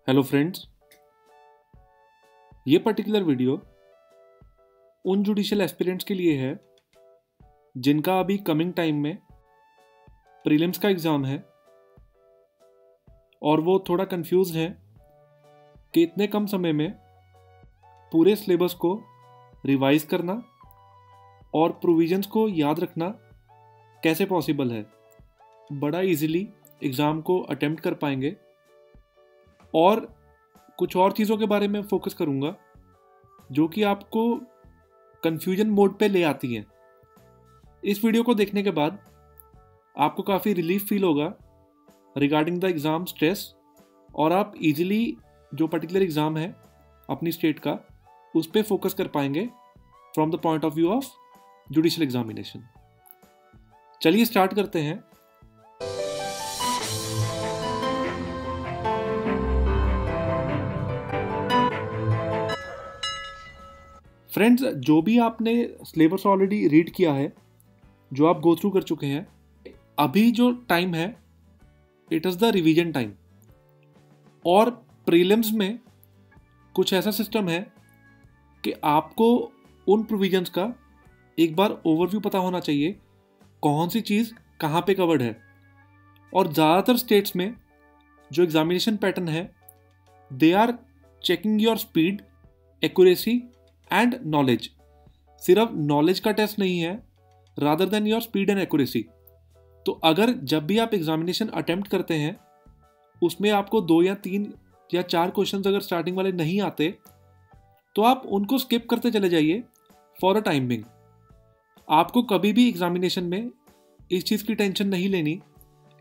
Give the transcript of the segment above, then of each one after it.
Hello friends, ये particular video उन judicial aspirants के लिए है जिनका अभी कमिंग टाइम में प्रीलिम्स का एग्ज़ाम है और वो थोड़ा कंफ्यूज हैं कि इतने कम समय में पूरे सिलेबस को रिवाइज करना और प्रोविजंस को याद रखना कैसे पॉसिबल है। बड़ा इजीली एग्ज़ाम को अटेम्प्ट कर पाएंगे और कुछ और चीज़ों के बारे में फोकस करूँगा जो कि आपको कन्फ्यूजन मोड पे ले आती हैं। इस वीडियो को देखने के बाद आपको काफ़ी रिलीफ फील होगा रिगार्डिंग द एग्ज़ाम स्ट्रेस और आप इजीली जो पर्टिकुलर एग्ज़ाम है अपनी स्टेट का उस पर फोकस कर पाएंगे from the point of view of judicial examination. चलिए स्टार्ट करते हैं। फ्रेंड्स, जो भी आपने सिलेबस ऑलरेडी रीड किया है, जो आप गो थ्रू कर चुके हैं, अभी जो टाइम है it is the revision time. और प्रीलिम्स में कुछ ऐसा सिस्टम है कि आपको उन प्रोविजंस का एक बार ओवरव्यू पता होना चाहिए, कौन सी चीज़ कहाँ पे कवर्ड है। और ज़्यादातर स्टेट्स में जो एग्जामिनेशन पैटर्न है they are checking your speed, accuracy and knowledge. सिर्फ नॉलेज का टेस्ट नहीं है rather than your speed and accuracy. तो अगर जब भी आप एग्जामिनेशन अटेम्प्ट करते हैं उसमें आपको 2 या 3 या 4 क्वेश्चंस अगर स्टार्टिंग वाले नहीं आते तो आप उनको स्किप करते चले जाइए फॉर अ टाइम बिंग। आपको कभी भी एग्जामिनेशन में इस चीज़ की टेंशन नहीं लेनी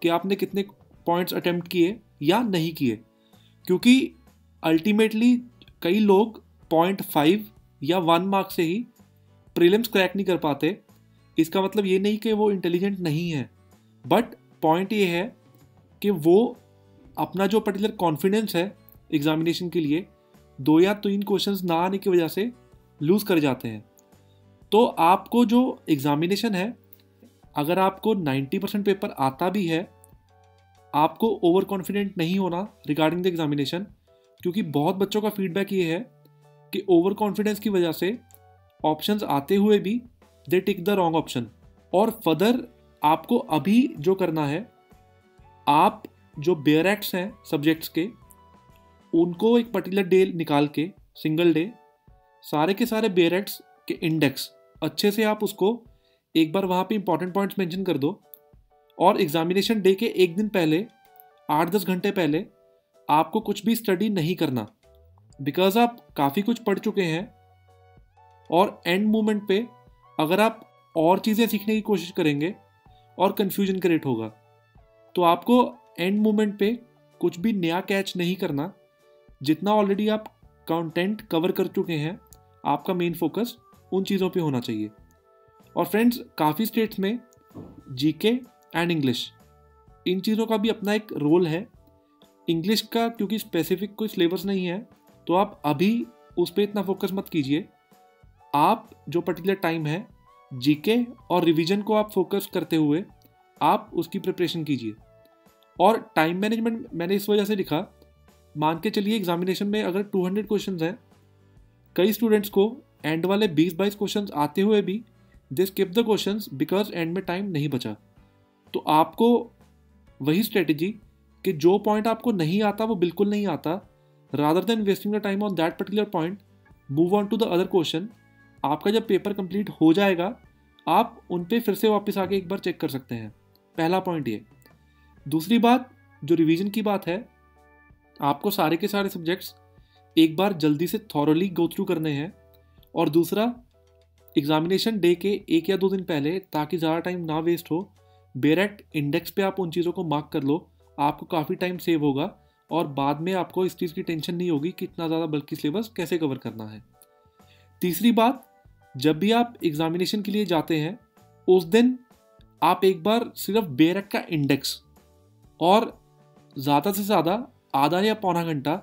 कि आपने कितने पॉइंट्स अटेम्प्ट किए या नहीं किए, क्योंकि अल्टीमेटली कई लोग 0.5 या 1 मार्क से ही प्रीलिम्स क्रैक नहीं कर पाते। इसका मतलब ये नहीं कि वो इंटेलिजेंट नहीं है, बट पॉइंट ये है कि वो अपना जो पर्टिकुलर कॉन्फिडेंस है एग्जामिनेशन के लिए 2 या 3 क्वेश्चंस ना आने की वजह से लूज़ कर जाते हैं। तो आपको जो एग्जामिनेशन है, अगर आपको 90% पेपर आता भी है, आपको ओवर कॉन्फिडेंट नहीं होना रिगार्डिंग द एग्जामिनेशन, क्योंकि बहुत बच्चों का फीडबैक ये है कि ओवर कॉन्फिडेंस की वजह से ऑप्शंस आते हुए भी दे टिक द रॉन्ग ऑप्शन। और फर्दर आपको अभी जो करना है, आप जो बेयर एक्ट्स हैं सब्जेक्ट्स के उनको एक पर्टिकुलर डे निकाल के, सिंगल डे, सारे के सारे बेयर एक्ट्स के इंडेक्स अच्छे से आप उसको एक बार वहाँ पे इंपॉर्टेंट पॉइंट्स मेंशन कर दो। और एग्जामिनेशन डे के एक दिन पहले 8-10 घंटे पहले आपको कुछ भी स्टडी नहीं करना, बिकॉज आप काफ़ी कुछ पढ़ चुके हैं और एंड मोमेंट पे अगर आप और चीज़ें सीखने की कोशिश करेंगे और कन्फ्यूजन क्रिएट होगा। तो आपको एंड मोमेंट पे कुछ भी नया कैच नहीं करना। जितना ऑलरेडी आप कंटेंट कवर कर चुके हैं, आपका मेन फोकस उन चीज़ों पे होना चाहिए। और फ्रेंड्स, काफ़ी स्टेट्स में जीके एंड इंग्लिश, इन चीज़ों का भी अपना एक रोल है। इंग्लिश का क्योंकि स्पेसिफिक कोई सिलेबस नहीं है तो आप अभी उस पर इतना फोकस मत कीजिए। आप जो पर्टिकुलर टाइम है जीके और रिवीजन को आप फोकस करते हुए आप उसकी प्रिपरेशन कीजिए। और टाइम मैनेजमेंट मैंने इस वजह से लिखा, मान के चलिए एग्जामिनेशन में अगर 200 क्वेश्चंस हैं, कई स्टूडेंट्स को एंड वाले 20-22 क्वेश्चंस आते हुए भी they skip the questions because एंड में टाइम नहीं बचा। तो आपको वही स्ट्रेटेजी कि जो पॉइंट आपको नहीं आता वो बिल्कुल नहीं आता, rather than wasting the time on that particular point, move on to the other question. आपका जब पेपर कंप्लीट हो जाएगा आप उन पे फिर से वापस आके एक बार चेक कर सकते हैं। पहला पॉइंट ये। दूसरी बात, जो रिवीजन की बात है, आपको सारे के सारे सब्जेक्ट्स एक बार जल्दी से थॉरली गो थ्रू करने हैं। और दूसरा, एग्जामिनेशन डे के 1 या 2 दिन पहले, ताकि ज़्यादा टाइम ना वेस्ट हो, बेयर एक्ट इंडेक्स पे आप उन चीज़ों को मार्क कर लो। आपको काफ़ी टाइम सेव होगा और बाद में आपको इस चीज़ की टेंशन नहीं होगी कि इतना ज़्यादा बल्कि सिलेबस कैसे कवर करना है। तीसरी बात, जब भी आप एग्जामिनेशन के लिए जाते हैं उस दिन आप एक बार सिर्फ बेयर एक्ट का इंडेक्स और ज़्यादा से ज़्यादा आधा या पौना घंटा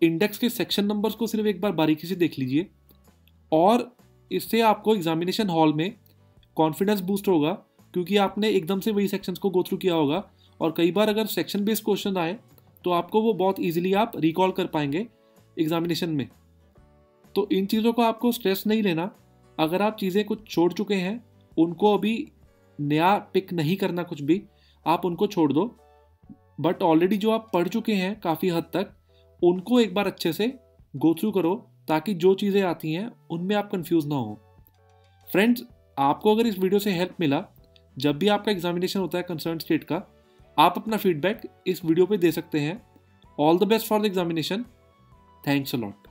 इंडेक्स के सेक्शन नंबर्स को सिर्फ एक बार बारीकी से देख लीजिए। और इससे आपको एग्जामिनेशन हॉल में कॉन्फिडेंस बूस्ट होगा, क्योंकि आपने एकदम से वही सेक्शंस को गो थ्रू किया होगा। और कई बार अगर सेक्शन बेस्ड क्वेश्चन आए तो आपको वो बहुत ईजिली आप रिकॉल कर पाएंगे एग्जामिनेशन में। तो इन चीज़ों को आपको स्ट्रेस नहीं लेना। अगर आप चीज़ें कुछ छोड़ चुके हैं, उनको अभी नया पिक नहीं करना, कुछ भी आप उनको छोड़ दो। बट ऑलरेडी जो आप पढ़ चुके हैं काफ़ी हद तक, उनको एक बार अच्छे से गो थ्रू करो, ताकि जो चीज़ें आती हैं उनमें आप कंफ्यूज ना हो। फ्रेंड्स, आपको अगर इस वीडियो से हेल्प मिला, जब भी आपका एग्जामिनेशन होता है कंसर्न स्टेट का, आप अपना फीडबैक इस वीडियो पे दे सकते हैं। All the best for the examination. Thanks a lot.